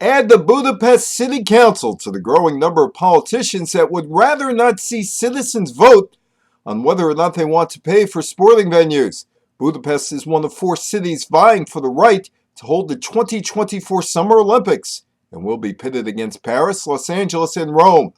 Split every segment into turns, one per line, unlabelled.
Add the Budapest City Council to the growing number of politicians that would rather not see citizens vote on whether or not they want to pay for sporting venues. Budapest is one of 4 cities vying for the right to hold the 2024 Summer Olympics and will be pitted against Paris, Los Angeles, and Rome.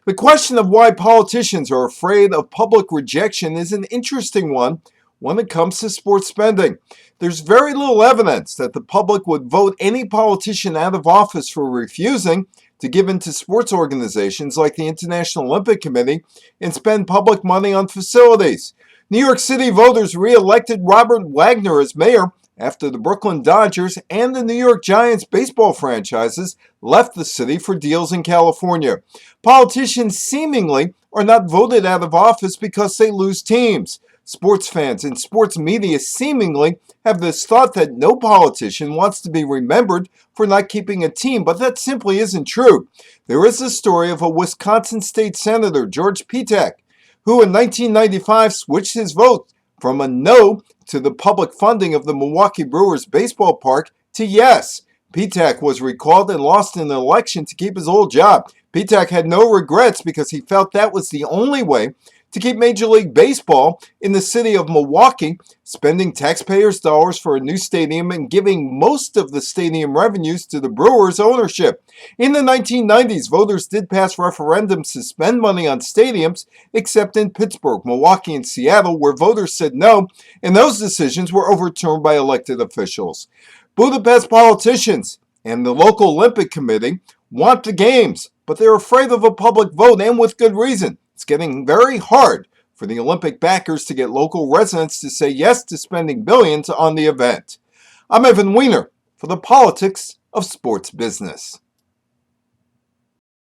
The question of why politicians are afraid of public rejection is an interesting one when it comes to sports spending. There's very little evidence that the public would vote any politician out of office for refusing to give in to sports organizations like the International Olympic Committee and spend public money on facilities. New York City voters re-elected Robert Wagner as mayor after the Brooklyn Dodgers and the New York Giants baseball franchises left the city for deals in California. Politicians seemingly are not voted out of office because they lose teams. Sports fans and sports media seemingly have this thought that no politician wants to be remembered for not keeping a team, but that simply isn't true. There is the story of a Wisconsin state senator, George Petak, who in 1995 switched his vote from a no to the public funding of the Milwaukee Brewers baseball park to yes. Petak was recalled and lost in an election to keep his old job. Petak had no regrets because he felt that was the only way to keep Major League Baseball in the city of Milwaukee, spending taxpayers' dollars for a new stadium and giving most of the stadium revenues to the Brewers' ownership. In the 1990s, voters did pass referendums to spend money on stadiums, except in Pittsburgh, Milwaukee, and Seattle, where voters said no, and those decisions were overturned by elected officials. Budapest politicians and the local Olympic Committee want the games, but they're afraid of a public vote, and with good reason. It's getting very hard for the Olympic backers to get local residents to say yes to spending billions on the event. I'm Evan Weiner for the Politics of Sports Business.